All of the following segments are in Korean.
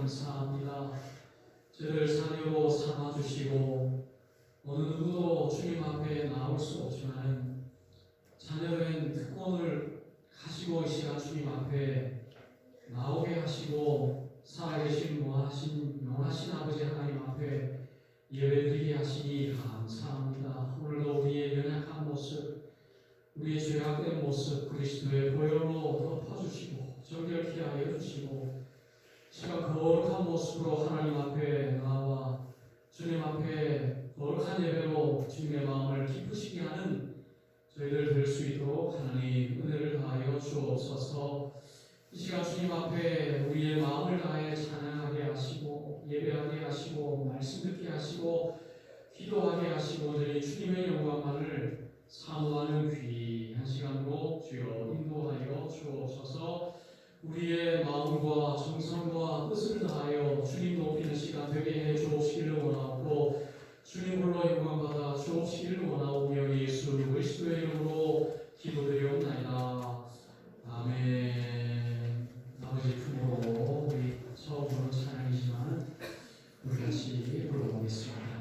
감사합니다. 저를 자녀로 삼아주시고 어느 누구도 주님 앞에 나올 수 없지만 자녀된 특권을 가지고 이 시간 주님 앞에 나오게 하시고 살아계신 영원하신 아버지 하나님 앞에 예배드리게 하시니 감사합니다. 오늘도 우리의 연약한 모습, 우리의 죄악된 모습 그리스도의 보혈로 덮어주시고 정결케 하여 주시고 시간 거룩한 모습으로 하나님 앞에 나와 주님 앞에 거룩한 예배로 주님의 마음을 기쁘시게 하는 저희들 될 수 있도록 하나님 은혜를 다하여 주옵소서. 이 시간 주님 앞에 우리의 마음을 다해 찬양하게 하시고 예배하게 하시고 말씀 듣게 하시고 기도하게 하시고 저희 주님의 영광만을 사모하는 귀한 시간으로 주여 인도하여 주옵소서. 우리의 마음과 정성과 뜻을 다하여 주님 높이는 시간 되게 해 주옵시기를 원하고 주님 홀로 영광받아 주옵시기를 원하오며 예수 그리스도의 이름으로 기도드리옵나이다. 아멘. 아버지 품으로 우리 처음 부르는 찬양이지만 우리 같이 불러보겠습니다.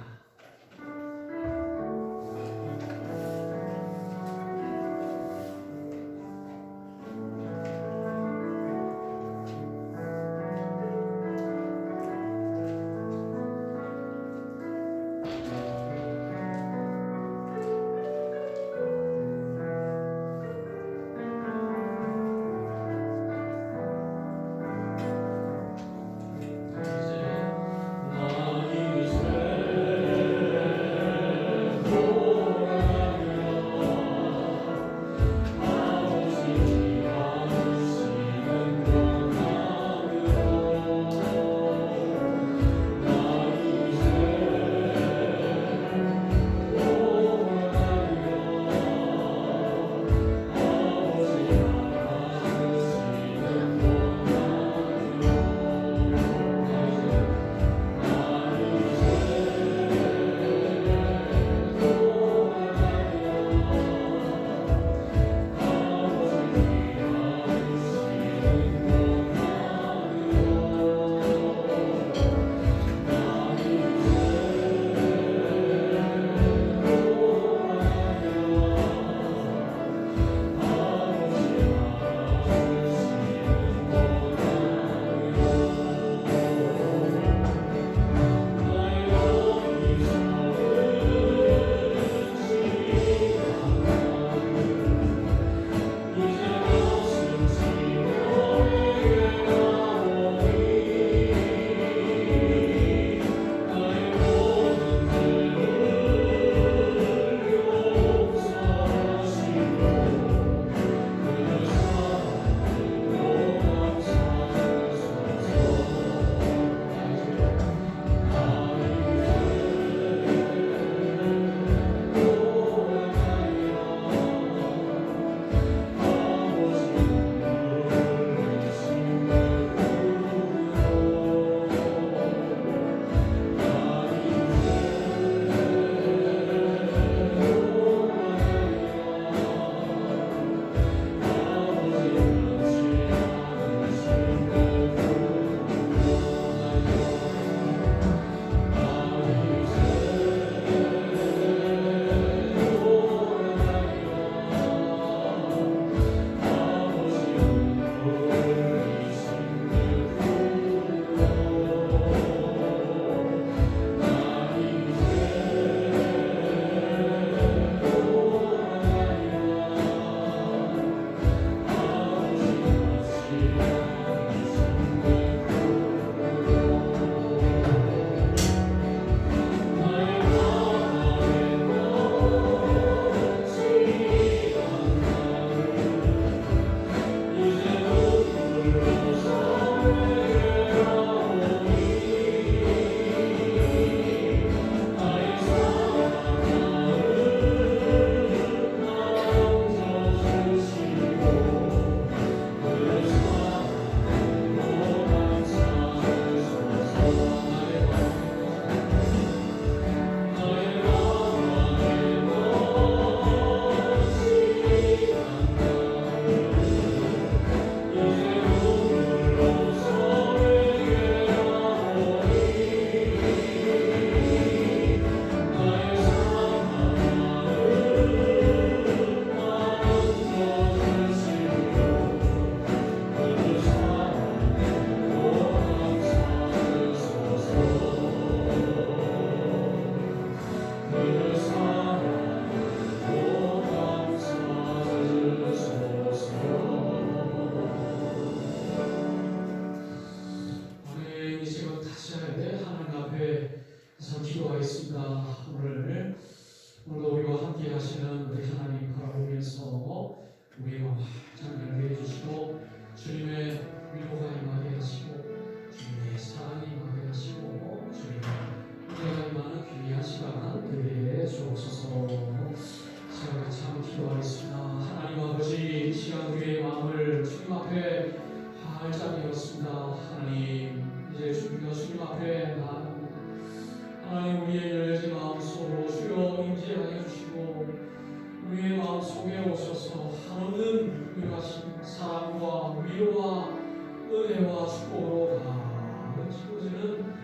은혜와 축복으로 가득 채워지는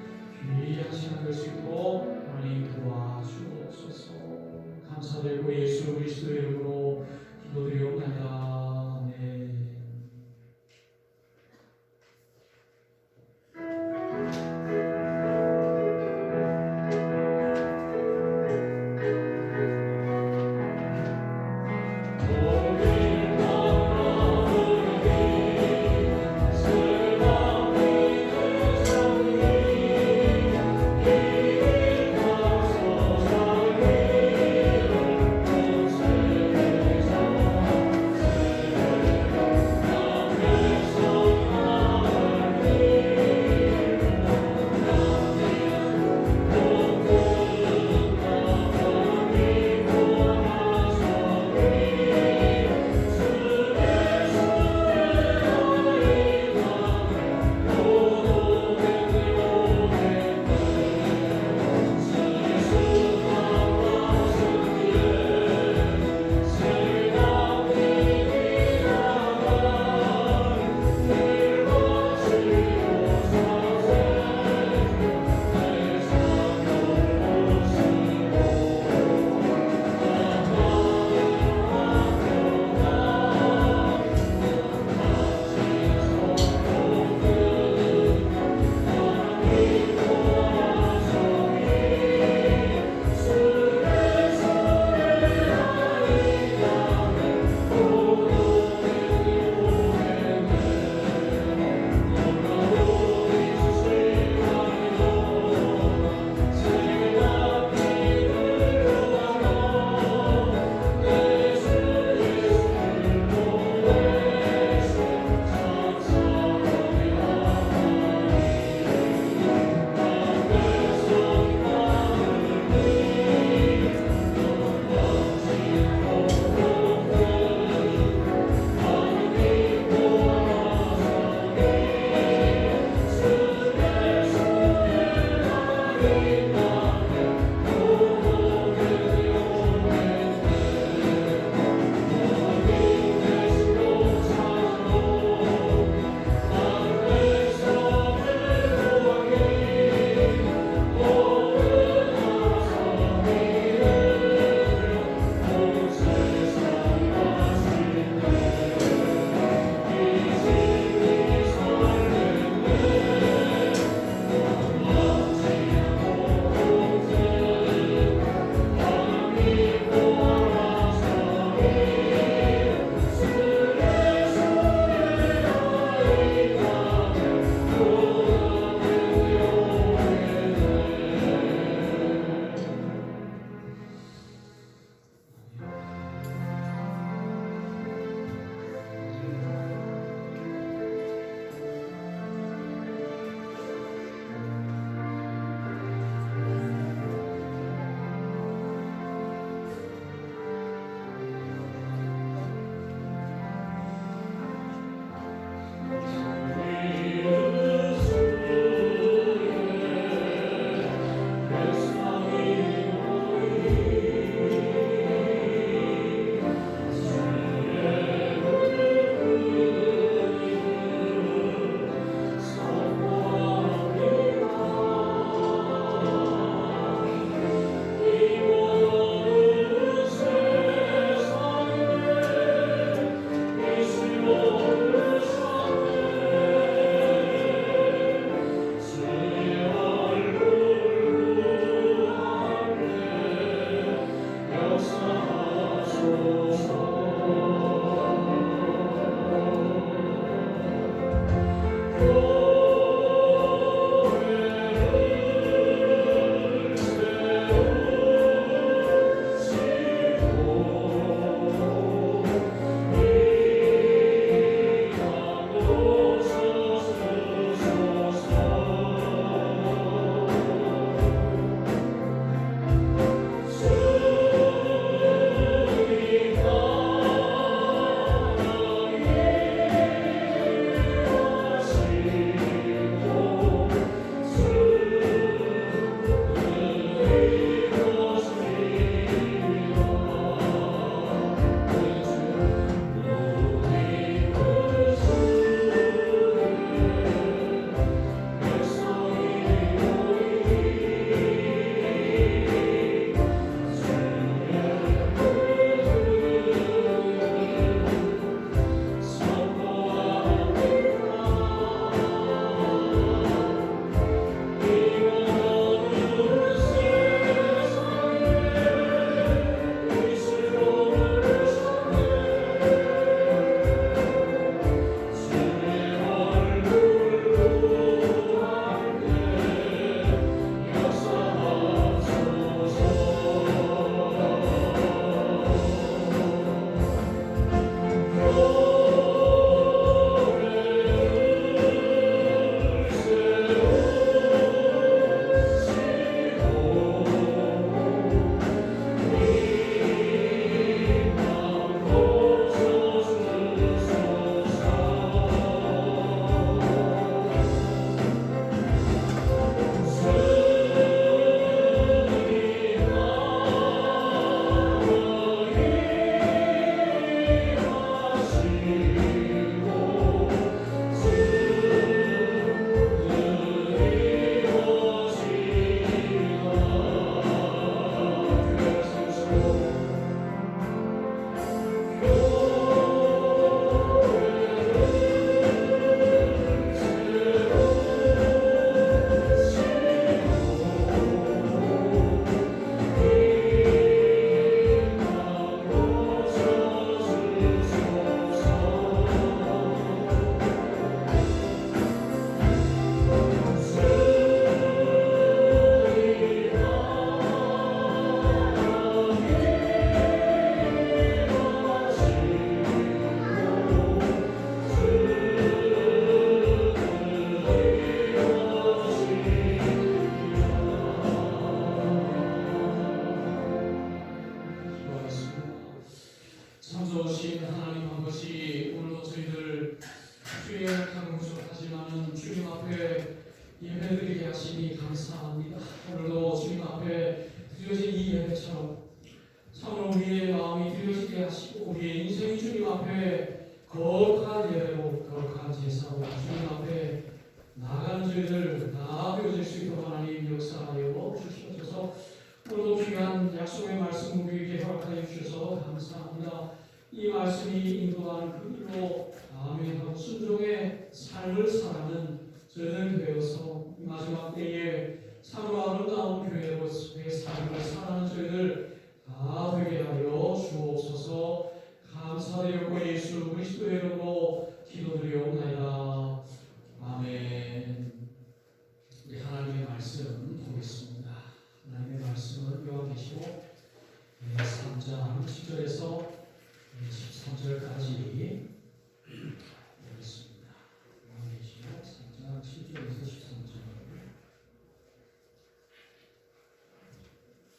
귀한 시간 될 수 있도록 하나님 도와주옵소서. 감사드리고 예수 그리스도의 이름으로 기도드리옵나이다. 아멘. 앞에 예배드리게 하시니 감사합니다. 오늘도 주님 앞에 드려진 이 예배처럼 참으로 우리의 마음이 드려지게 하시고 우리의 인생이 주님 앞에 거룩한 예배로 거룩한 제사로 주님 앞에 나가는 저희들 다 되어질 수 있도록 하나님 역사하여 주시옵소서. 오늘도 귀한 약속의 말씀 우리에게 허락하여 주셔서 감사합니다. 이 말씀이 인도하는 그 길로 아멘하고 순종의 삶을 살아가는 저희들 되어서 마지막 때에 참으로 아름다운 교회로서의 삶을 살아가는 저희들 다 되게 하여 주옵소서. 감사드리고 예수 그리스도의 이름으로 기도드리옵나이다. 아멘. 우리 하나님의 말씀 보겠습니다. 하나님의 말씀은 요한계시록 3장 10절에서 13절까지 보겠습니다. 요한계시록 3장 10절에서 13절.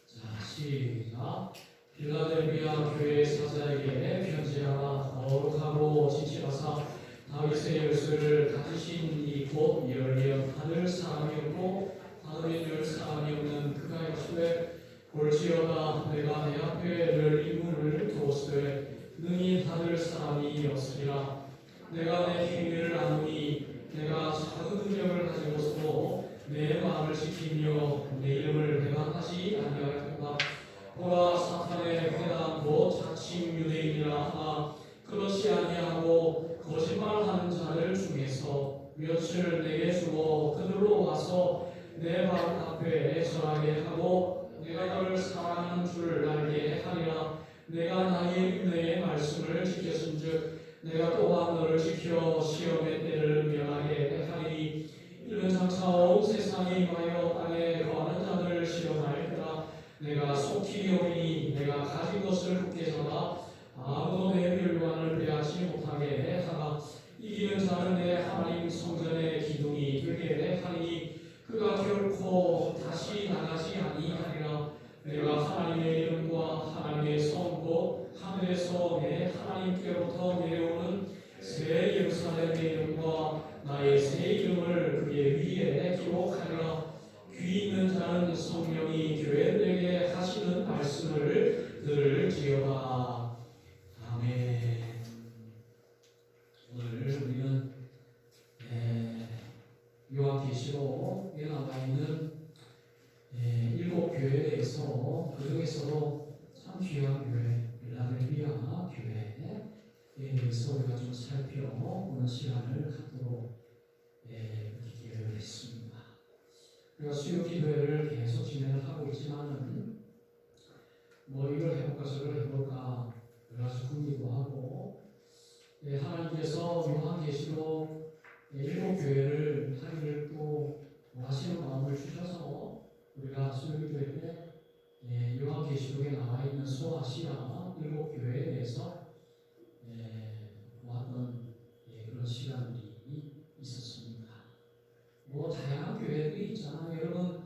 자, 시작. 빌라델비아 교회 사자에게 편지하라. 거룩하고 진실하사 다윗의 열쇠를 가지신 이 곧 열리언 하늘 사람이 없고 하늘에 열 사람이 없는 그가 이르시되 볼지어다 내가 내 앞에 열린 문을 두었으되 능히 닫을 사람이 없으리라. 내가 내 행위를 아노니 내가 작은 능력을 가지고서도 내 마음을 지키며 내 이름을 배반하지 아니하였다. 보라 사탄의 회당 곧 자칭 유대인이라 하나 그렇지 아니하고 거짓말하는 자들 중에서 며칠 내게 주고 그들로 와서 내 발 앞에 절하게 하고 내가 너를 사랑하는 줄 알게 하리라. 내가 나의 은혜의 말씀을 지켰은즉 내가 또한 너를 지켜 시험의 때를 면하게 하리니 이는 장차 온 세상에 임하여 땅에 거하는 자들을 시험할 때라. 내가 속히 여기니 내가 가진 것을 굳게 잡아 아무도 내 멸관을 빼앗지 못하게 하라. 이기는 자는 내 하나님 성전의 기둥이 되게 하리니 그가 결코 다시 나가지 아니하리라. 내가 하나님의 이름과 하나님의 성 곧 하늘에서 내 하나님께로부터 내려오는 새 예루살렘의 이름과 나의 새 이름을 그의 위에 기록하리라. 귀 있는 자는 성령이 교회들에게 하시는 말씀을 들을지어다. 아멘. 오늘 우리는 요한계시록에 나와 있는 7교회에 대해서 그 중에서도 참 귀한 교회 빌라델비아 교회에 대해서 우리가 좀 살펴보는 시간을 갖도록 기회를 했습니다. 우리가 수요 기도회를 계속 진행을 하고 있지만은 뭐 이걸 해볼까 저걸 해볼까 여러 가지 궁리도 하고 하나님께서 요한계시록 7교회를 하기를 또 원하시는 마음을 주셔서 우리가 수요 기도회 때 요한계시록에 나와 있는 소아시아 7교회에 대해서 보았던 그런 시간들이 있었습니다. 뭐 다양한 교회들이 있잖아요. 여러분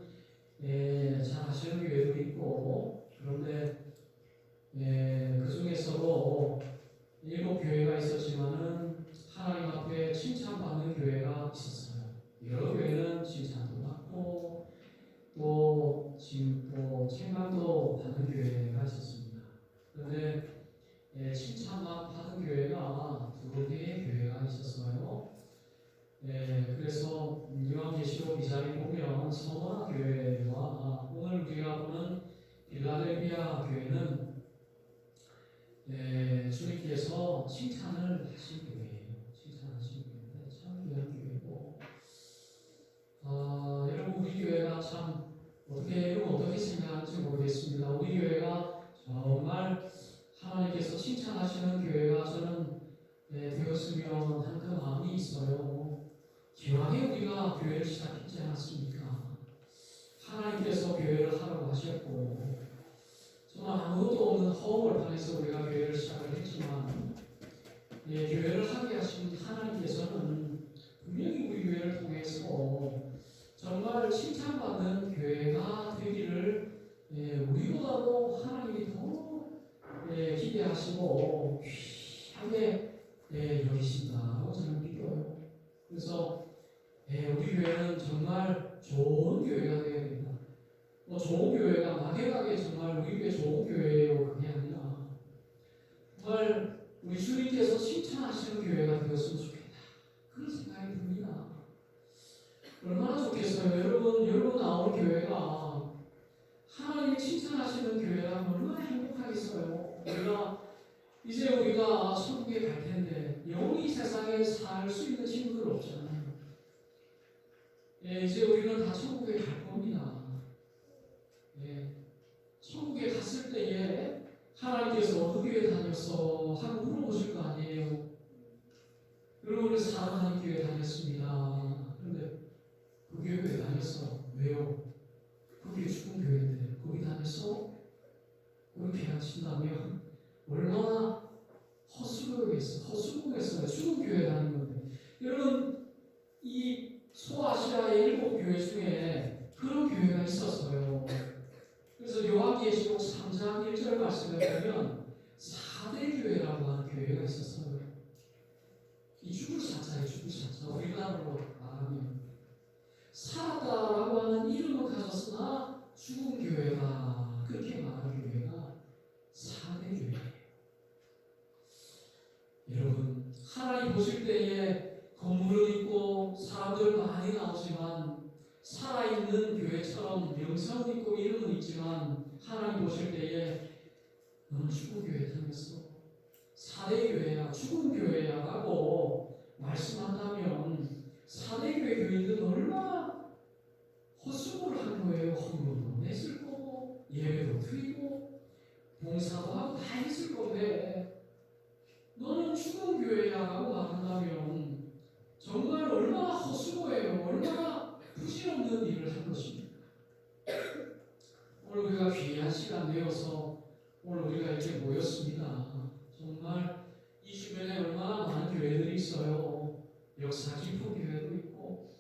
잘 아시는 교회도 있고 그런데 그 중에서도 7교회가 있었지만은 하나님 앞에 칭찬받는 교회가 있었어요. 여러 교회는 칭찬도 받고 또 지금 또 책망도 받는 교회가 있었습니다. 그런데 칭찬만 받은 교회가 2개의 교회가 있었어요. 그래서 요한계시록 2장에 보면 서머나 교회와 오늘 우리가 보는 빌라델비아 교회는 주님께서 칭찬을 하신 교회예요. 칭찬하신 교회인데 참 귀한 교회고 여러분 우리 교회가 참 어떻게 생각하는지 모르겠습니다. 우리 교회가 정말 하나님께서 칭찬하시는 교회가 저는 되었으면 하는 그 마음이 있어요. 기왕에 우리가 교회를 시작했지 않았습니까? 하나님께서 교회를 하라고 하셨고 정말 아무것도 없는 허허벌판에서 우리가 교회를 시작을 했지만 교회를 하게 하신 하나님께서는 분명히 우리 교회를 통해서 정말 칭찬받는 교회가 되기를 우리보다도 하나님이 더 기대하시고 귀하게 여기신다고 저는 믿어요. 그래서 우리 정말 좋은 교회가 되어야 된다. 뭐 좋은 교회가 막연하게 정말 우리 교회 좋은 교회예요, 그게 아니라 정말 우리 주님께서 칭찬하시는 교회가 되었으면 좋겠다. 그런 생각이 듭니다. 얼마나 좋겠어요. 여러분 나오는 교회가 하나님이 칭찬하시는 교회라면 얼마나 행복하겠어요. 우리가 천국에 갈 텐데 영원히 세상에 살 수 있는 친구들 없잖아요. 예, 이제 우리는 다 천국에 갈 겁니다. 예, 천국에 갔을 때에 하나님께서 어느 교회 다녔어? 하고 물어보실 거 아니에요. 여러분은 사랑하는 교회 다녔습니다. 그런데 그 교회 왜 다녔어? 왜요? 그게 죽은 교회인데 거기 다녔어? 그렇게 가르친다면 얼마나 헛수고했어요. 죽은 교회 다닌 건데. 여러분, 이 소아시아의 7교회 중에 그런 교회가 있었어요. 그래서 요한계시록 3장 1절 말씀에 보면 4대 교회라고 하는 교회가 있었어요. 이 죽을 사자예요. 죽을 사자. 우리나라로 말하면 살았다라고 하는 이름은 가졌으나 죽은 교회다. 그렇게 말하는 교회가 4대 교회예요. 여러분, 하나님 보실 때에 건물은 있고 사람들 많이 나오지만 살아있는 교회처럼 명성은 있고 이름은 있지만 하나님 보실 때에 너는 죽은 교회에 다녔어. 4대 교회야, 죽은 교회야 라고 말씀한다면 4대 교회 교인들은 얼마나 헛수고를 한 거예요. 헌금도 냈을 거고 예배도 드리고 봉사도 하고 다 했을 건데 너는 죽은 교회야 라고 말한다면 정말 얼마나 헛수고예요. 얼마나 부질없는 일을 한 것입니까? 오늘 우리가 귀한 시간 내어서 오늘 우리가 이렇게 모였습니다. 정말 이 주변에 얼마나 많은 교회들이 있어요. 역사 깊은 교회도 있고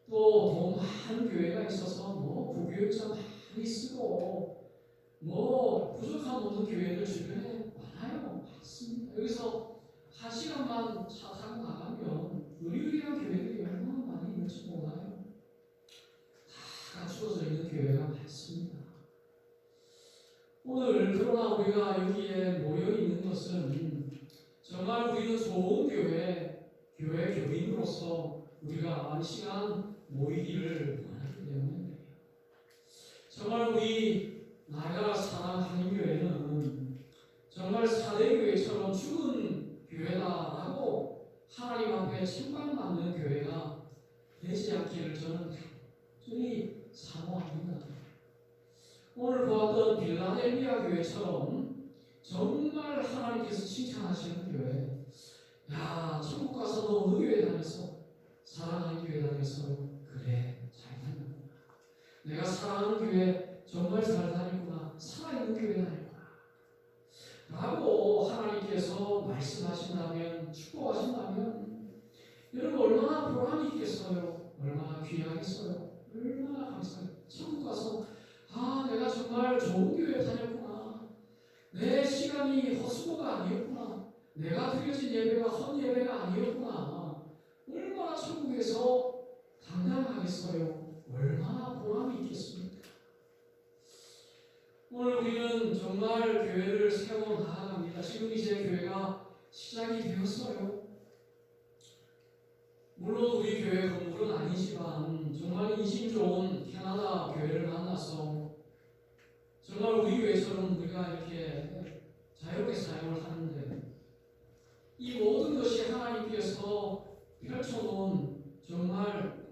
또 더 많은 교회가 있어서 뭐 부교육자 많이 쓰고 뭐 부족함 없는 교회들 주변에 많아요. 많습니다. 여기서 한 시간만 차 타고 나가면 의리의리한 교회들이 얼마나 많이 있는지 몰라요. 다 갖추어져 있는 교회가 많습니다. 오늘 그러나 우리가 여기에 모여 있는 것은 정말 우리는 좋은 교회 교인으로서 우리가 이 시간 모이기를 원하기 때문에 정말 우리 나이가 사랑하는 교회는 정말 4대 교회처럼 죽은 교회다라고 하나님 앞에 책망받는 교회가 되지 않기를 저는 간절히 사모합니다. 오늘 보았던 빌라델비아 교회처럼 정말 하나님께서 칭찬하시는 교회. 야, 천국 가서 너 어느 교회 다녔어? 사랑하는 교회 다녔어. 그래, 잘 다녔구나. 내가 사랑하는 교회 정말 잘 다녔구나. 살아있는 교회 다녔구나. 라고 하나님께서 말씀하신다면, 축복하신다면 여러분 얼마나 보람이 있겠어요? 얼마나 귀하겠어요? 얼마나 감사해요. 천국 가서 내가 정말 좋은 교회 다녔구나. 내 시간이 헛수고가 아니었구나. 내가 드려진 예배가 헛예배가 아니었구나. 얼마나 천국에서 당당하겠어요. 얼마나 보람이 있겠습니까? 오늘 우리는 정말 교회를 세워 나아갑니다. 지금 이제 교회가 시작이 되었어요. 물론 우리 교회 건물은 아니지만 정말 인심 좋은 캐나다 교회를 만나서 정말 우리 교회처럼 우리가 이렇게 자유롭게 사용을 하는데 이 모든 것이 하나님께서 펼쳐놓은 정말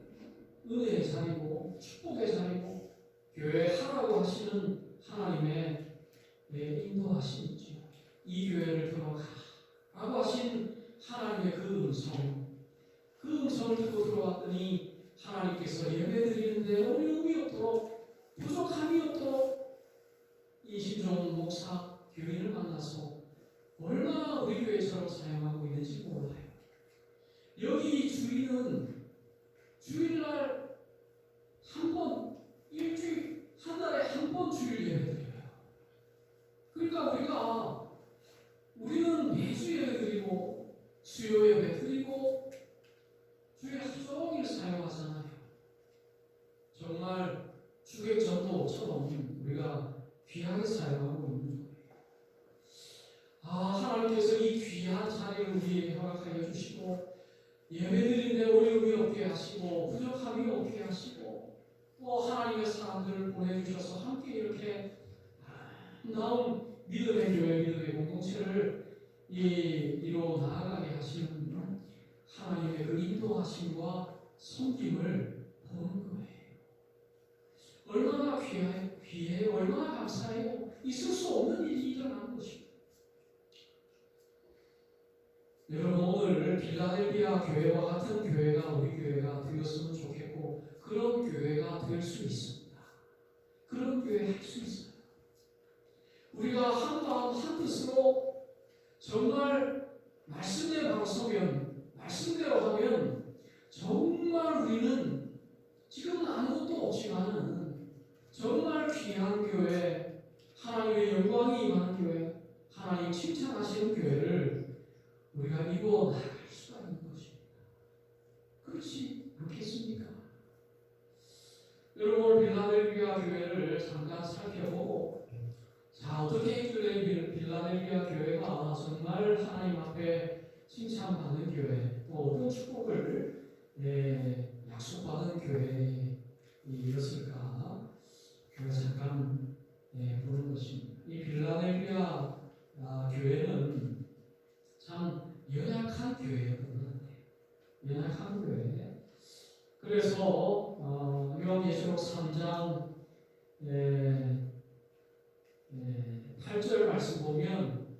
은혜의 자리고 축복의 자리고 교회 하라고 하시는 하나님의 인도하심이죠. 이 교회를 들어가라 라고 하신 하나님의 그 음성을 듣고 들어왔더니 하나님께서 예배드리는데 어려움이 없도록 부족함이 없도록 이신종 목사 교인을 만나서 얼마나 우리 교회처럼 사용하고 있는지 몰라요. 여기 주일은 주일날 한 번, 일주일, 한 달에 한 번 주일 예배드려요. 그러니까 우리는 매주 예배드리고 수요 예배드리고 주일 하루 종일 사용하잖아요. 것처럼 우리가 귀하게 사용하고 있는 거예요. 하나님께서 이 귀한 자리를 우리에게 허락하여 주시고 예배드리는데 어려움이 없게 하시고 부족함이 없게 하시고 또 하나님의 사람들을 보내주셔서 함께 이렇게 아름다운 믿음의 교회, 믿음의 공동체를 이루어 나아가게 하시는 하나님의 그 인도하심과 섬김을 보는 거예요. 얼마나 귀해요. 얼마나 감사해요. 있을 수 없는 일이 일어나는 것입니다. 여러분, 오늘 빌라델비아 교회와 같은 교회가 우리 교회가 되었으면 좋겠고 그런 교회가 될 수 있습니다. 그런 교회 할 수 있어요. 우리가 한 마음 한 뜻으로 정말 말씀대로 서면, 말씀대로 하면 정말 우리는 지금은 아무것도 없지만은 정말 귀한 교회, 하나님의 영광이 임하는 교회, 하나님 칭찬하시는 교회를 우리가 이루어 나갈 수가 있는 것입니다. 그렇지 않겠습니까? 여러분, 빌라델비아 교회를 잠깐 살펴보고 자, 어떻게 있길래 빌라델비아 교회가 정말 하나님 앞에 칭찬받는 교회, 또 어떤 축복을 약속받은 교회였을까? 교회 잠깐 보는 것입니다. 이 빌라델비아 교회는 참 연약한 교회였거든요. 연약한 교회. 그래서 요한계시록 3장 8절 말씀 보면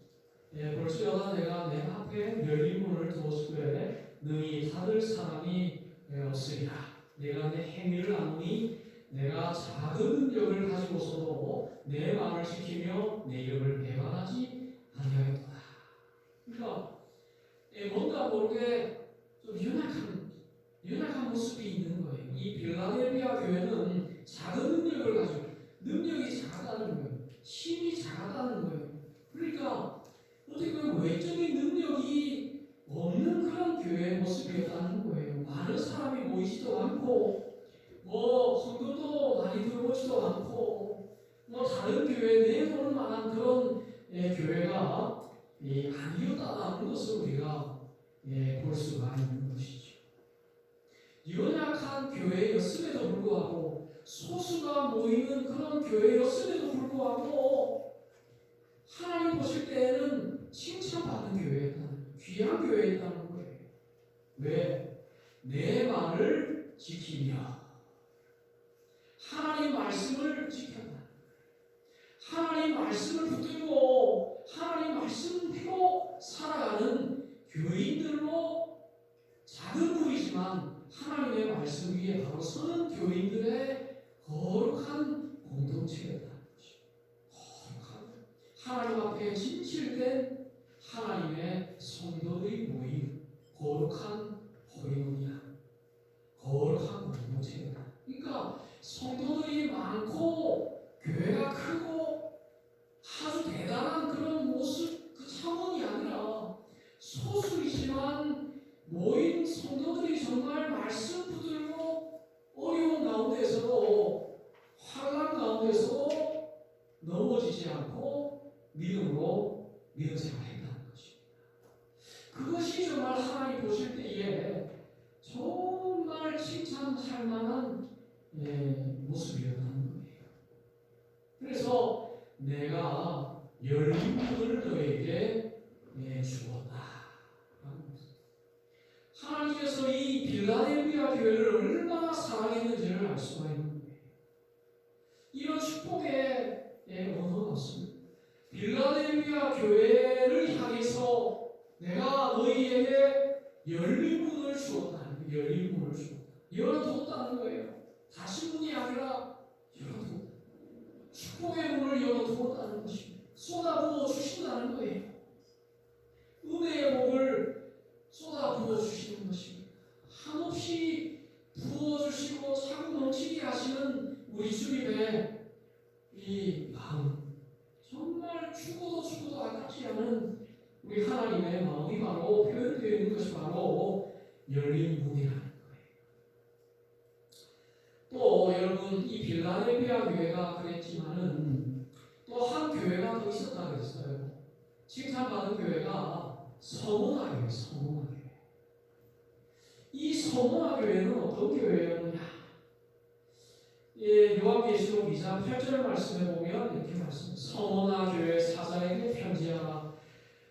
볼지어다 내가 내 앞에 열린 문을 두었으되 능히 닫을 사람이 없으리라. 내가 내 행위를 아노니 내가 작은 능력을 가지고서도 내 마음을 지키며 내 이름을 배반하지 아니하였다. 그러니까 뭔가 모르게 좀 연약한 모습이 있는 거예요. 이 빌라델비아 교회는 작은 능력을 가지고 능력이 작다는 거예요. 힘이 작다는 거예요. 그러니까 어떻게 보면 외적인 능력이 없는 그런 교회의 모습이었다는 거예요. 많은 사람이 모이지도 않고 성도도 많이 들어오지도 않고 다른 교회에 내놓을 만한 그런 교회가 아니었다는 것을 우리가 볼 수가 있는 것이죠. 연약한 교회였음에도 불구하고 소수가 모이는 그런 교회였음에도 불구하고 하나님 보실 때에는 칭찬받는 교회였다는, 귀한 교회였다는 거예요. 왜? 내 말을 지키며 하나님 말씀을 지켰다. 하나님 말씀을 붙들고 하나님 말씀대로 살아가는 교인들로 작은 부이지만 하나님의 말씀 위에 바로 서는 교인들의 거룩한 공동체였다는 것입니다. 거룩한 하나님 앞에 진실된 하나님의 성도들이 모인 거룩한 호의원이야. 거룩한 공동체다. 그러니까 성도들이 많고 교회가 크고 아주 대단한 그런 모습, 그 차원이 아니라 소수이지만 모인 성도들이 정말 말씀 붙들고 어려운 가운데서도 환난 가운데서도 넘어지지 않고 믿음으로 믿음 생활했다는 것입니다. 그것이 정말 하나님 보실 때에 정말 칭찬할 만한 모습이었다는 거예요. 그래서 내가 열린 문을 너에게 주었다. 하나님께서 이 빌라델비아 교회를 얼마나 사랑했는지를 알 수가 있는 거예요. 이런 축복의 언어가 없습니다. 빌라델비아 교회를 향해서 내가 너희에게 열린 문을 주었다. 열린 문을 주었다. 열어두었다는 거예요. 닫힌 문이 아니라 열어두었다. 축복의 문을 열어두었다는 것입니다. 쏟아부어 주신다는 거예요. 은혜의 복을 쏟아부어 주시는 것입니다. 한없이 부어주시고 차고 넘치게 하시는 우리 주님의 이 마음, 정말 죽어도 아깝지 않은 우리 하나님의 마음이 바로 표현되어 있는 것이 바로 열린 문이라는 거예요. 또 여러분, 이 빌라델비아 교회가 그랬지만은 또 한 교회가 더 있었다 그랬어요. 칭찬받은 교회가 서문화 교회, 서문화 교회. 이 서문화 교회는 어떤 교회였느냐? 예, 요한계시록 2장 8절 말씀에 보면 이렇게 말씀합니다. 서문화 교회 사자에게 편지하라.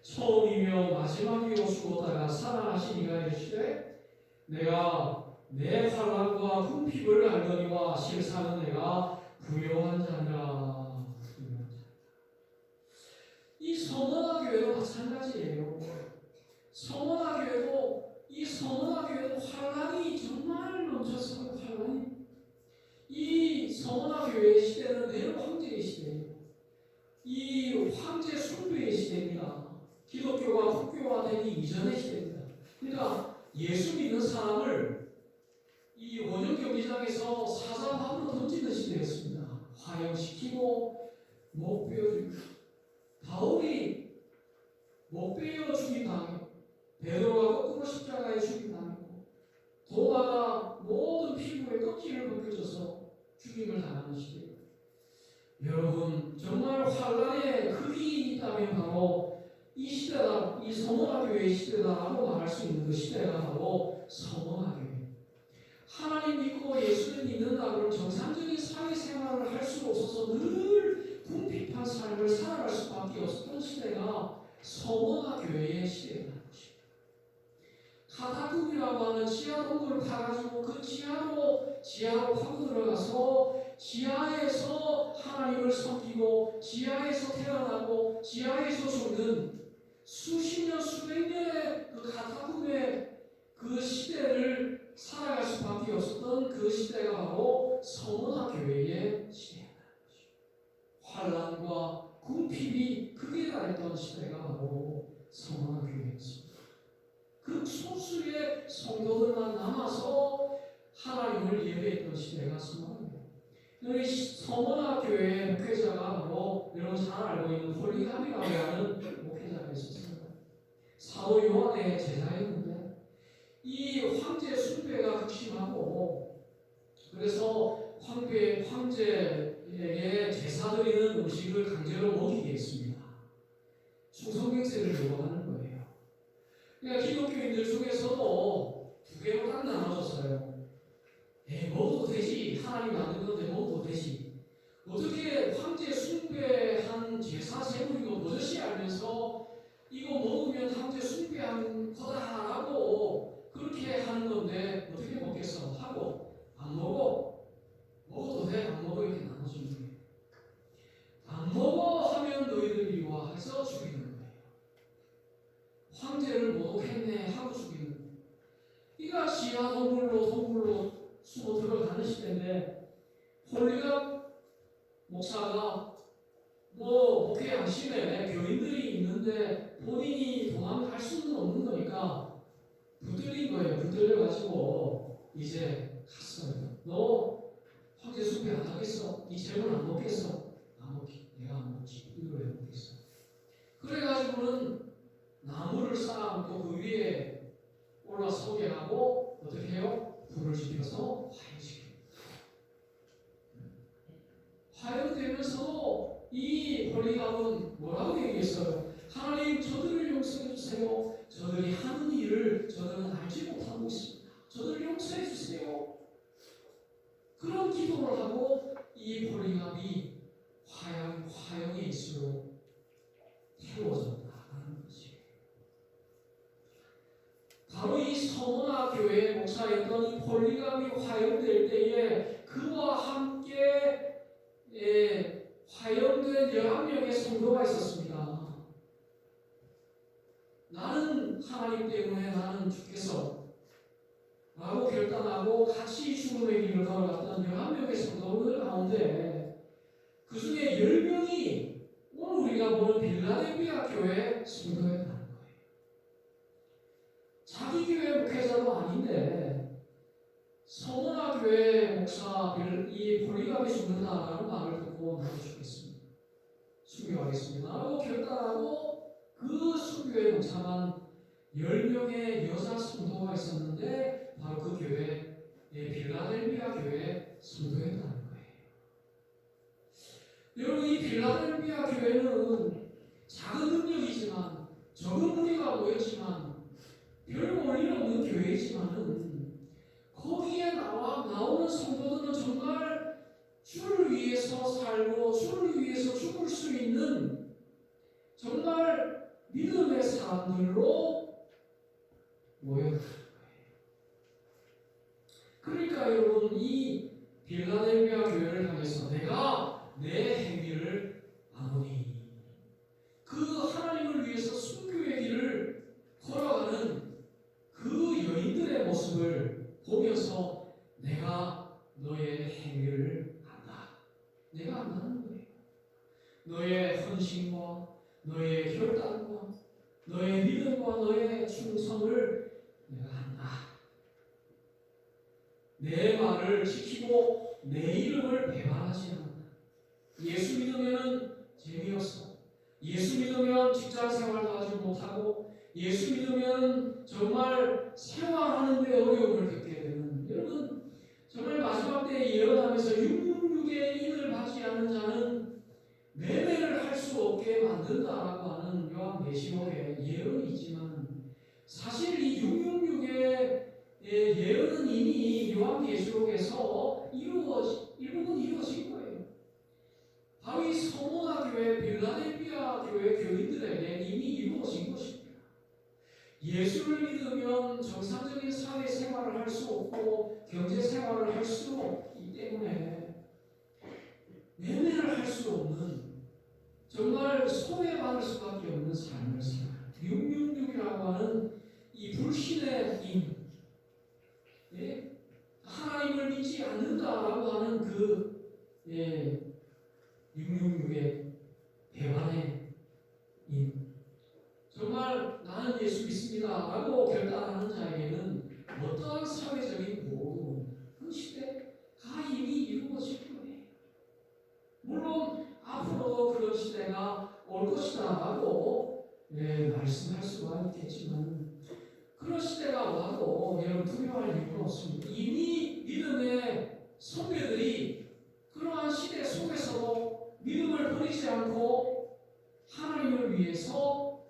처음이며 마지막이 오시고다가 살아나신 이가 이르시되 내가 내 환난과 궁핍을 알거니와 실상은 내가 부요한 자니라. 이 서문화 교회도 마찬가지예요. 서문화 교회도 환난이 정말 넘쳤어요. 환난이. 이 서문화 교회의 시대는 네로 황제의 시대예요. 이 황제 숭배의 시대입니다. 기독교가 국교화되기 이전의 시대입니다. 그러니까 예수 믿는 사람을 이 원형 경기장에서 사자함으로 던지는 시대였습니다. 화형시키고 목 베어주고 바울이 목 베어 죽임당하고 베드로가 거꾸로 십자가에 죽임당하고 도마가 모든 피부에 껍질을 벗겨져서 죽임을 당하는 시대예요. 여러분, 정말 환난의 흑이 있다면 바로 이 시대다, 이 서문화 교회의 시대다라고 말할 수 있는 그 시대가 바로 서문화 교회. 하나님 믿고 예수를 믿는다 그러면 정상적인 사회생활을 할 수 없어서 늘 궁핍한 삶을 살아갈 수밖에 없었던 시대가 서문화 교회의 시대라는 것입니다. 카타콤이라고 하는 지하 동굴을 파가지고 그 지하로 파고 들어가서 지하에서 하나님을 섬기고 지하에서 태어나고 지하에서 죽는 수십 년 수백 년의 그 카타콤의 그 시대를 살아갈 수밖에 없었던 그 시대가 바로 서문화 교회의 시대였다는 것입니다. 환난과 궁핍이 극에 달했던 시대가 바로 서문화 교회였습니다. 극소수의 성도들만 남아서 하나님을 예배했던 시대가 서문화 교회. 이 서문화 교회의 목회자가 바로 여러분 잘 알고 있는 홀리가미라고 하는 목회자가 있었습니다. 사도 요한의 제자였는데 이 황제 숭배가 극심하고 그래서 황제에게 제사 드리는 음식을 강제로 먹이게 했습니다. 충성객세를 요구하는 거예요. 그러니까 기독교인들 중에서도 두 개로 딱 나눠졌어요. 먹어도 되지. 하나님 만든 건데 먹어도 되지. 어떻게 황제 숭배한 제사 제물이고 버젓이 알면서 이거 먹으면 황제 숭배한 거다라고 그렇게 하는 건데 어떻게 먹겠어? 하고 안 먹어. 먹어도 돼. 안 먹어. 이렇게 나눠주는 거예요. 안 먹어 하면 너희들이 와 해서 죽이는 거예요. 황제를 모독했네 하고 죽이는 거예요. 이가 지하 동굴로 숨어 들어가는 시대인데 홀리갑 목사가 목회 양심에 교인들이 있는데 본인이 도망갈 수는 없는 거니까 붙들린 거예요. 붙들려가지고 이제 갔어요. 너 황제 숭배 안 하겠어? 이 재물 안 먹겠어? 안 먹기. 내가 안 먹지. 이걸 왜 먹겠어? 그래가지고는 나무를 쌓아놓고 그 위에 올라서게 하고 어떻게 해요? 불을 지펴서 화형시켜요. 화형되면서도 이 홀리갑은 뭐라고 얘기했어요? 하나님, 저들을 용서해 주세요. 저들이 하는 일을 저들은 알지 못하고 있습니다. 저들을 용서해 주세요. 그런 기도를 하고 이 홀리갑이 화형에 있을수록 태워졌다는 것이에요. 바로 이 서문화 교회 목사였던 이 홀리갑이 화형될 때에 그와 함께 화형된 11명의 성도가 있었습니다. 나는 하나님 때문에 나는 죽겠어 라고 결단하고 같이 죽음의 길을 걸어갔던 11명의 성도들 가운데 그 중에 10명이 오늘 우리가 보는 빌라델비아 교회 성도였다는 거예요. 자기 교회 목회자도 아닌데 서문화 교회 목사 이 홀리갑이 죽는다라는 말을 듣고 나도 죽겠습니다. 순교하겠습니다. 라고 결단하고 그 순교에 동참한 10명의 여자 성도가 있었는데 바로 그 교회 빌라델비아 교회 성도였다는 거예요. 여러분, 이 빌라델비아 교회는 작은 능력이지만, 적은 무리가 모였지만, 별 볼일 없는 교회이지만은 거기에 나오는 성도들은 정말 주를 위해서 살고 주를 위해서 죽을 수 있는 정말 믿음의 사람들로 모였다는 거예요. 그러니까 여러분, 이 빌라델비아 교회를 향해서 내가 내 행위를 아노니, 그 하나님을 위해서 순교의 길을 걸어가는 그 여인들의 모습을 보면서 내가 너의 행위를 안다. 내가 안다는 거예요. 너의 헌신과 너의 결단과 너의 믿음과 너의 충성을 내가 안다. 내 말을 지키고 내 이름을 배반하지 않는다. 예수 믿으면 재미없어. 예수 믿으면 직장 생활도 하지 못하고, 예수 믿으면 정말 생활하는데 어려움을 겪게 되는, 여러분 정말 마지막 때에 예언하면서 666의 인을 받지 않는 자는 매매를 할 수 없게 만든다라고 하는 요한계시록의 예언이 있지만, 사실 이 666의 예언은 이미 요한계시록에서 일부분 이루어진 거예요. 바로 이 서모나 교회, 빌라델비아 교회 교인들에게 이미 이루어진 것입니다. 예수를 믿으면 정상적인 사회 생활을 할 수 없고 경제 생활을 할 수 없기 때문에 매매를 할 수 없는, 정말 소외받을 수밖에 없는 삶을 살아요. 666이라고 하는 이 불신의 인, 하나님을 믿지 않는다라고 하는 그 666의 배반의 인, 정말 나는 예수 믿습니다 라고 결단하는 자에게는 어떠한 사회적인 보호도 그 시대가 이미 이루어질 거예요. 물론 앞으로 그런 시대가 올 것이다 라고 말씀할 수가 있겠지만, 그런 시대가 와도 여러분 두려워할 이유가 없습니다. 이미 믿음의 선배들이 그러한 시대 속에서도 믿음을 버리지 않고 하나님을 위해서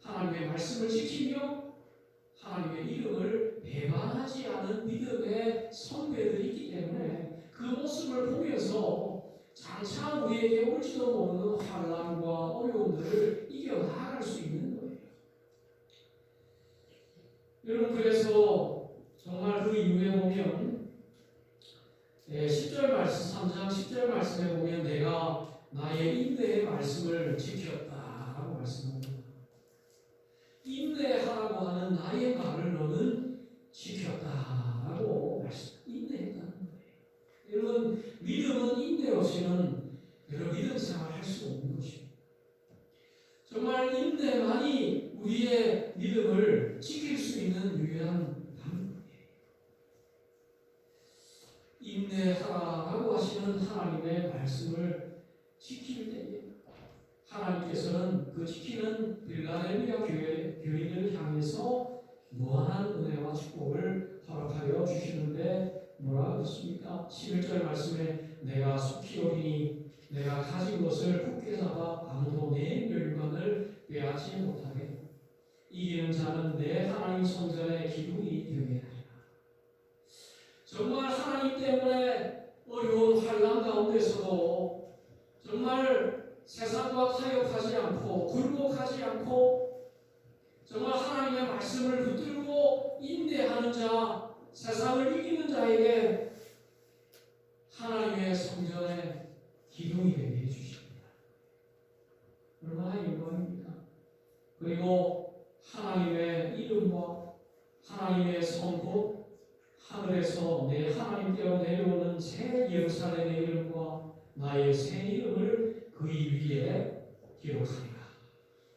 하나님의 말씀을 지키며 하나님의 이름을 배반하지 않은 믿음의 선배들이 있기 때문에 그 모습을 보면서 장차 우리에게 올지도 모르는 환난과 어려움들을 이겨나갈 수 있는 거예요. 여러분, 그래서 정말 그 이후에 보면 10절 말씀, 3장 10절 말씀에 보면 내가 나의 인내의 말씀을 지켰다라고 말씀합니다. 인내하라고 하는 나의 말을 너는 지켰다라고 인내했다는 거예요. 여러분, 믿음은 인내 없이는 여러분 믿음 생활할 수 없는 것입니다. 정말 인내만이 우리의 믿음을 지킬 수 있는 유일한 방법이에요. 인내하라고 하시는 하나님의 말씀을 지킬 때에 하나님께서는 그 지키는 빌라델비아 교회 교인을 향해서 무한한 은혜와 축복을 허락하여 주시는데 뭐라 그랬습니까? 11절 말씀에 내가 속히 오리니 내가 가진 것을 굳게 잡아 아무도 내 멸관을 빼앗지 못하게 이기는 자는 내 하나님 성전의 기둥이 되게 하리라. 정말 하나님 때문에 어려운 환난 가운데서도 정말 세상과 타협하지 않고 굴복하지 않고 정말 하나님의 말씀을 붙들고 인내하는 자, 세상을 이기는 자에게 하나님의 성전의 기둥이 되게 해주십니다. 얼마나 영광입니까? 그리고 하나님의 이름과 하나님의 성도, 하늘에서 내 하나님께로 내려오는 새 예루살렘의 이름과 나의 새 이름을 그 위에 기록하리라.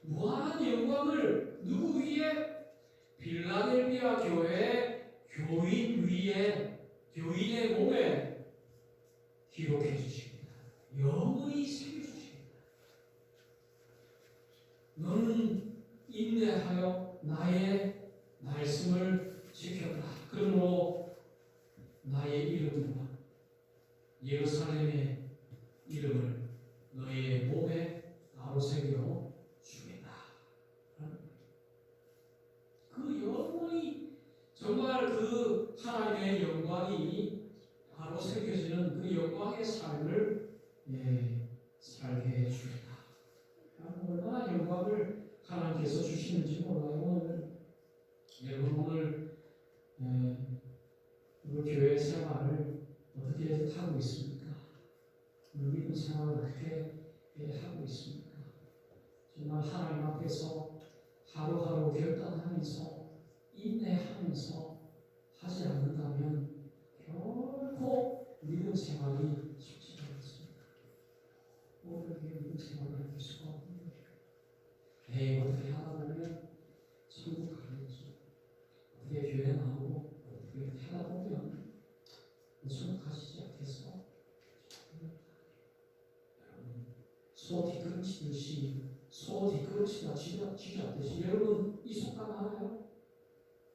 무한한 영광을 누구 위에? 빌라델비아 교회 교인 위에, 교인의 몸에 기록해 주십니다. 영원히 새겨 주십니다. 너는 인내하여 나의 말씀을 지켰다. 그러므로 나의 이름과 예루살렘의 이름을 너희의 몸에 아로새겨 주겠다. 그 영원히 정말 그 하나님의 영광이 바로 새겨지는 그 영광의 삶을 살게 해주겠다. 얼마나 영광을 하나님께서 주시는지 몰라요. 오늘 여러분 오늘 우리 교회 생활을 어떻게 하고 있습니까? 우리 믿음 생활을 어떻게 하고 있습니까? 정말 하나님 앞에서 하루하루 결단하면서 인내하면서 하지 않는다면 결코 믿음 생활이 쉽지 않습니다. 모든 게 믿음 생활을 할 수가 없는 거예요. 어떻게 하다 보면 천국 가겠지. 어떻게 교회 나오고 어떻게 하다 보면 천국 가시지 않겠어? 여러분 소 뒷걸음치듯이 소 뒷걸음치다 쥐잡듯이 여러분 이 속담 알아요?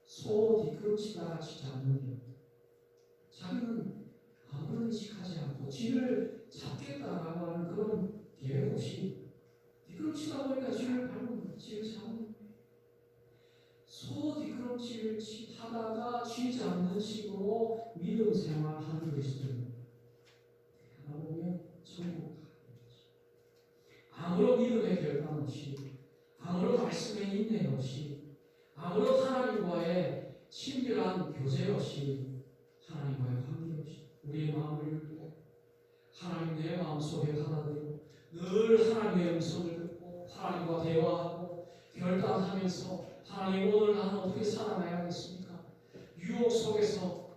소 뒷걸음치다 쥐잡는 게 자기는 아무런 의식하지 않고 쥐를 잡겠다라고 하는 그런 계획 없이 뒷걸음치다 보니까 쥐를 밟으면 쥐를 잡는 거예요. 소 뒷걸음치를 하다가 쥐 잡는 식으로 믿음 생활하는 것이죠. 하다 보면 천국 아무런 믿음의 결단 없이 아무런 말씀의 인내 없이 아무런 하나님과의 친밀한 교제 없이 하나님과의 관계 없이 우리의 마음을 열고 하나님 내 마음속에 받아들이고 늘 하나님의 음성을 듣고 하나님과 대화하고 결단하면서 하나님 오늘 나는 어떻게 살아가야겠습니까? 유혹 속에서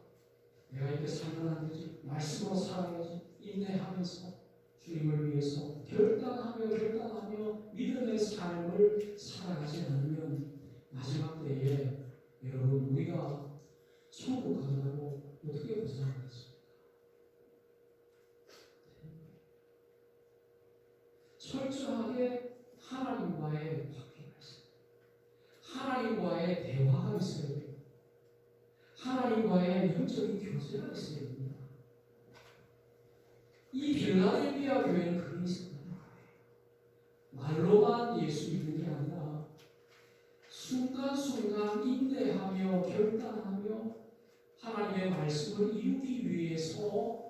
내가 이렇게 살면 안 되지. 말씀으로 살아야지. 인내하면서 주님을 위해서 결단하며 믿음의 삶을 살아가지 않으면 마지막 때에 여러분 우리가 천국 간다고 어떻게 보장하겠습니까? 철저하게 하나님과의 관계가 있어요. 하나님과의 대화가 있어야 돼요. 하나님과의 영적인 교제가 있어야 됩니다. 이 빌라델비아 교회는 그런 있습니다. 말로만 예수 믿는 게 아니라 순간순간 인내하며 결단하며 하나님의 말씀을 이루기 위해서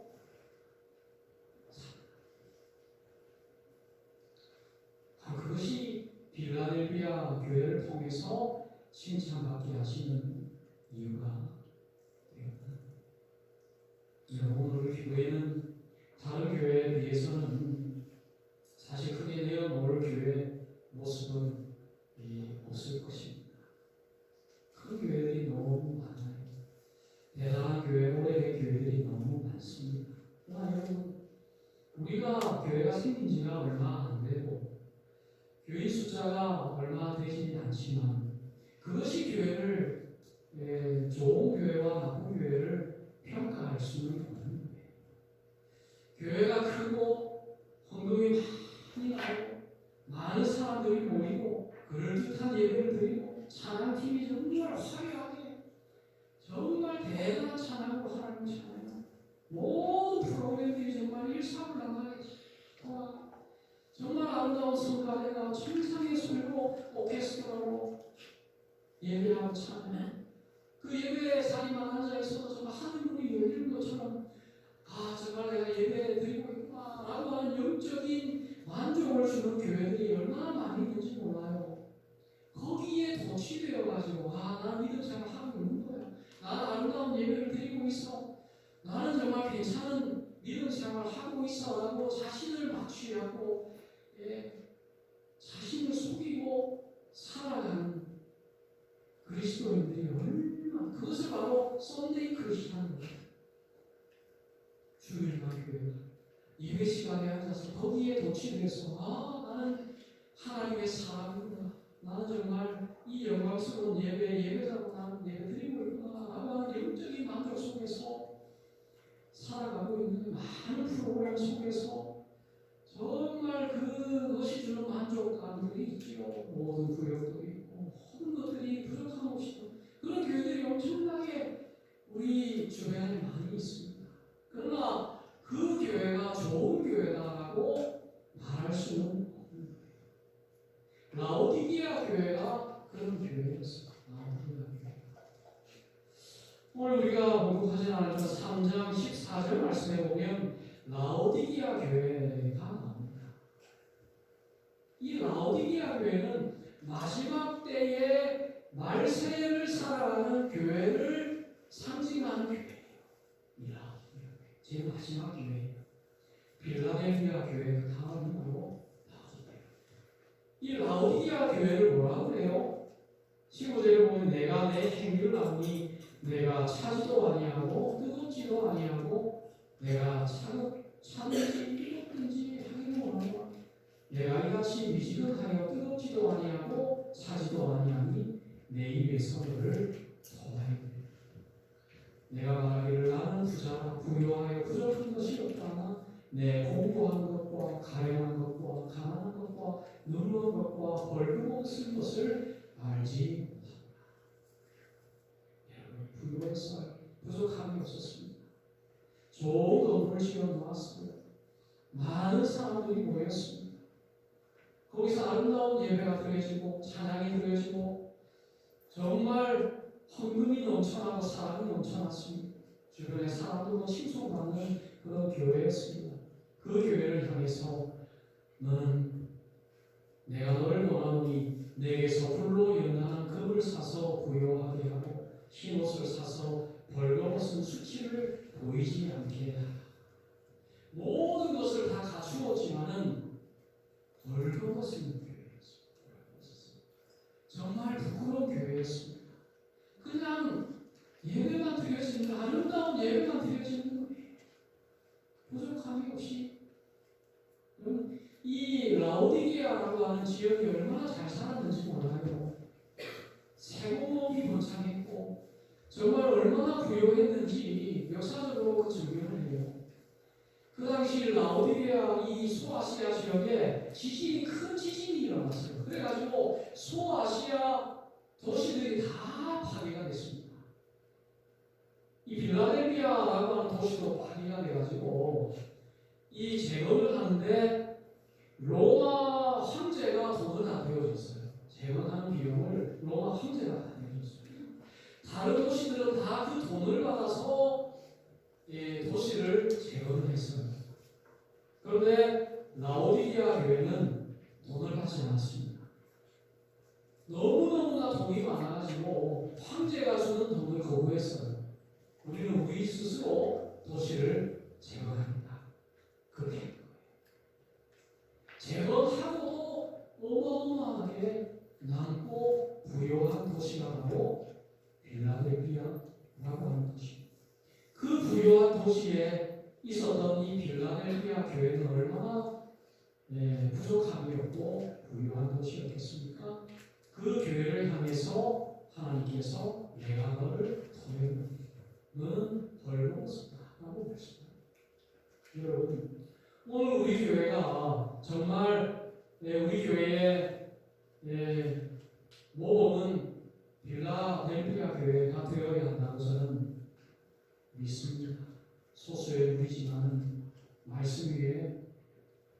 그것이 빌라델비아 교회를 통해서 칭찬받게 하시는 이유가 되었다. 여러분 오늘 교회는 다른 교회에 비해서는 사실 크게 내어놓을 교회 모습은 없을 것입니다. 큰 교회들이 너무 많아요. 대단한 교회, 오래된 교회들이 너무 많습니다. 그러나 여러분 우리가 교회가 생긴 지가 얼마 안 되고 교인 숫자가 얼마 되지는 않지만 그것이 교회를 좋은 교회와 나쁜 교회를 평가할 수는 없는 거예요. 교회가 크고 헌금이 많이 나고 많은 사람들이 모이고 그럴듯한 예배를 드리고 찬양팀이 정말 화려하게 정말 대단한 찬양으로 하나님을 찬양하고 모든 프로그램들이 정말 일사불란하게 정말 아름다운 성가대가 천상의 소리로 오케스트라로 예배하고 찬양 그 예배의 자리만 앉아있어도 정말 하늘문이 열리는 것처럼 정말 내가 예배 드리고 있구나 라고 하는 영적인 만족을 주는 교회들이 얼마나 많이 있는지 몰라요. 거기에 도취되어가지고 나는 믿음 생활 하고 있는 거야. 나는 아름다운 예배를 드리고 있어. 나는 정말 괜찮은 믿음 생활 하고 있어 라고 자신을 맞추려고 자신을 속이고 살아가는 그리스도인들이 얼마나 그것을 바로 썬데이 크리스찬이라는 거예요. 주일날 교회가 예배 시간에 앉아서 거기에 도취돼서 나는 하나님의 사람이구나. 나는 정말 이 영광스러운 예배자고 나는 예배 드리고 있구나 라고 하는 영적인 만족 속에서 살아가고 있는 많은 프로그램 속에서 정말 그것이 주는 만족감들이 있지요. 모든 구역도 있고 모든 것들이 부족함 없이 그런 교회들이 엄청나게 주변에 많이 있습니다. 그러나 그 교회가 좋은 교회다라고 말할 수는 없는 거예요. 라오디게아 교회가 그런 교회였어요. 라오디게아 교회. 오늘 우리가 공부하지 않았지만 3장 14절 말씀해 보면 라오디게아 교회가 나옵니다. 이 라오디게아 교회는 마지막 때에 말세를 살아가는 교회를 상징하는 교회예요. 이 라오디게아 교회, 제일 마지막 교회. 빌라델비아 교회 그 다음은 바로 라오디게아. 이 라오디게아 교회를 뭐라고 그래요? 15절에 보면 내가 내 행위를 아니 내가 차지도 아니하고 뜨겁지도 아니하고 내가 차든지 뜨겁든지 하기를 원하노라. 내가 이같이 미지근하여 뜨겁지도 아니하고 차지도 아니하니 내 입에서 너를 도와이르리라. 내가 말하기를 나는 부자라 부유하여 부족한 것이 없다나 내 공부한 것과 가련한 것과 가난한 것과 눈먼 것과 벌금없을 것을 알지 못한다. 여러분 부유했어요. 부족함이 없었습니다. 좋은 건물을 지어 놓았습니다. 많은 사람들이 모였습니다. 거기서 아름다운 예배가 드려지고 찬양이 드려지고 정말 헌금이 넘쳐나고 사랑이 넘쳐났습니다. 주변에 사람들도 칭송받는 그런 교회였습니다. 그 교회를 향해서 너는 내가 너를 원하노니 내게서 불로 연단한 금을 사서 부요하게 하고 흰옷을 사서 벌거벗은 수치를 보이지 않게 하라. 모든 것을 다 갖추었지만은 벌거벗은 교회였습니다. 정말 부끄러운 교회였습니다. 그냥 예배만 드려지는 아름다운 예배만 드려지는 거예요. 부족함이 없이. 이 라오디게아라고 하는 지역이 얼마나 잘 살았는지 몰라요. 세공업이 번창했고 정말 얼마나 부유했는지 역사적으로 증명을 해요. 그 당시 라오디게아 이 소아시아 지역에 큰 지진이 일어났어요. 그래가지고 소아시아 도시들이 다 파괴가 됐습니다. 이 빌라델비아라고 하는 도시도 파괴가 돼가지고 이 재건을 하는데 로마 황제가 돈을 다 내어줬어요. 재건하는 비용을 로마 황제가 다 내어줬어요. 다른 도시들은 다 그 돈을 받아서 도시를 재건을 했어요. 그런데 라오디게아 교회는 돈을 받지 않았습니다. 너무너무나 돈이 많아가지고 황제가 주는 돈을 거부했어요. 우리는 우리 스스로 도시를 재건합니다. 그렇게 한 거예요. 재건하고도 어마어마하게 남고 부유한 도시가 바로 빌라델비아라고 하는 도시. 그 부유한 도시에 있었던 이 빌라델비아 교회는 얼마나 부족함이 없고 부유한 도시였겠습니까? 그 교회를 향해서 하나님께서 내가 너를 도외노니 너는 벌거벗었다라고 말씀합니다. 여러분 오늘 우리 교회가 정말 우리 교회의 모범은 빌라델비아 교회가 되어야 한다고 저는 믿습니다. 소수의 무리지만 말씀 위에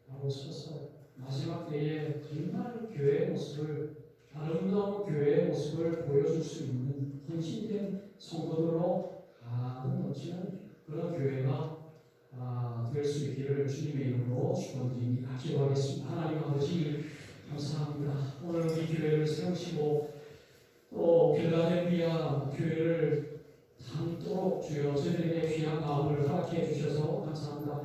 바로 서서 마지막 때에 정말 교회의 모습을 아름다운 교회의 모습을 보여줄 수 있는 헌신된 성도들로 가득 넘치는 그런 교회가 될 수 있기를 주님의 이름으로 축원드립니다. 기도하겠습니다. 하나님 아버지 감사합니다. 오늘 우리 교회를 세우시고 또 빌라델비아 교회를 담도록 주여 저희들에게 귀한 마음을 허락해 주셔서 감사합니다.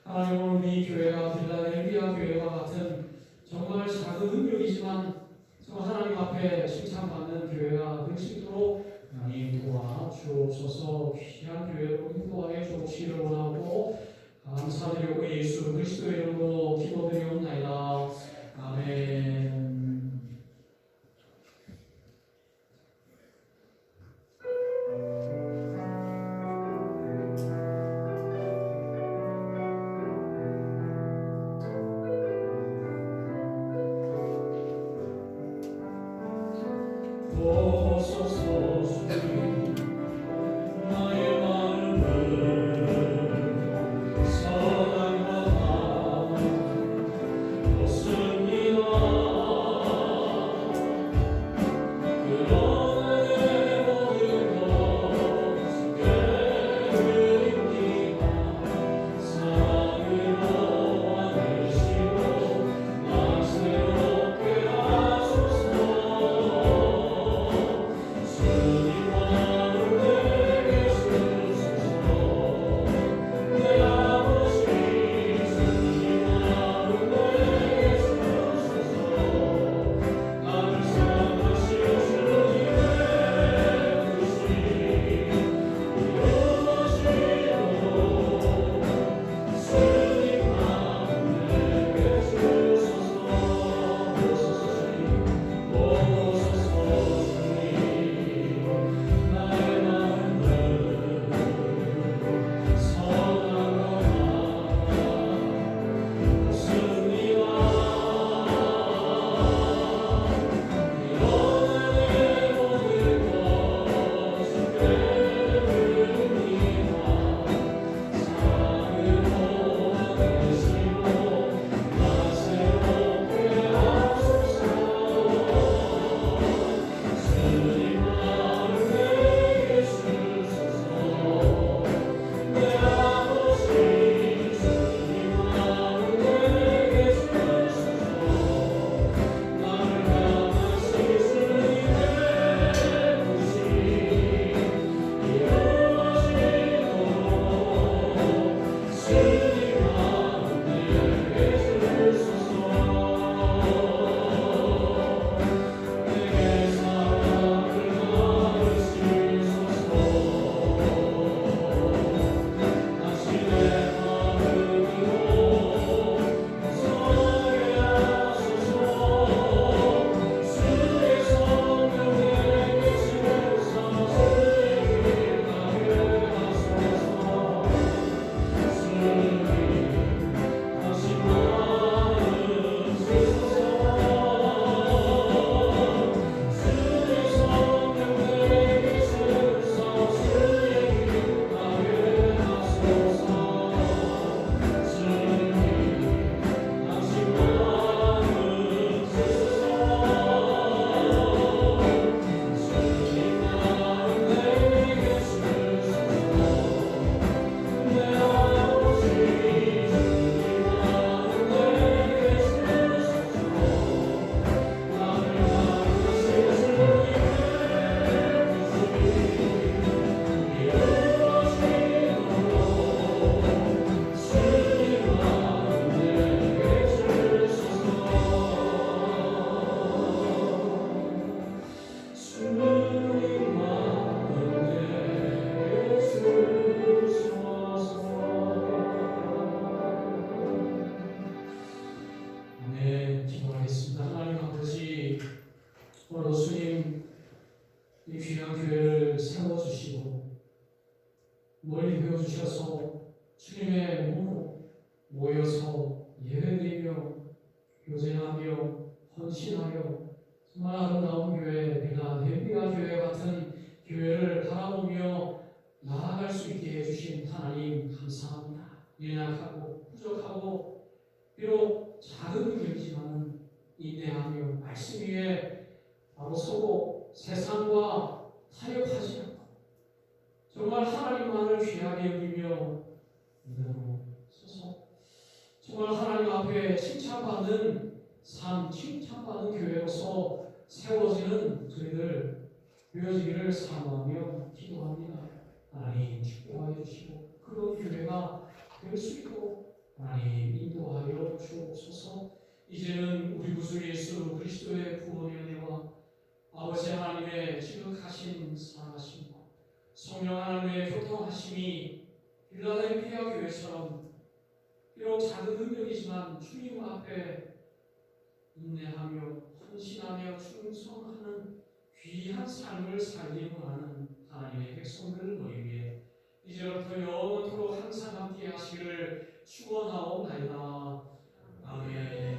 하나님 오늘 우리 교회가 빌라델비아 교회와 같은 정말 작은 능력이지만 하나님 앞에 칭찬받는 교회가 될 수 있도록 하나님 도와주옵소서. 귀한 교회로 인도하여 주옵시기를 원하고 감사드리고 예수 그리스도의 이름으로 기도드리옵나이다. 아멘. 도소서 주님 나의 마음 오셔서 주님의 몸으로 모여서 예배드리며 교제하며 헌신하여 정말 아름다운 교회, 내가 넬비아 교회 같은 교회를 바라보며 나아갈 수 있게 해주신 하나님 감사합니다. 연약하고 부족하고 비록 작은 교회지만 인내하며 말씀 위에 바로 서고 세상과 타협하지 않고 정말 하나님만을 귀하게 여기며 믿음으로 서서 정말 하나님 앞에 칭찬받는 삶, 칭찬받는 교회로서 세워지는 저희들 되어지기를 사모하며 기도합니다. 하나님 축복하여 주시고 그런 교회가 될 수 있도록 하나님 인도하여 주옵소서. 이제는 우리 구주 예수 그리스도의 구원의 은혜와 아버지 하나님의 지극하신 사랑하심과 성령 하나님의 교통하심이 필라델피아 교회처럼 비록 작은 능력이지만 주님 앞에 인내하며 헌신하며 충성하는 귀한 삶을 살기 원하는 하나님의 백성들 너희 위해 이제부터 영원토록 항상 함께 하시기를 축원하옵나이다. 아멘.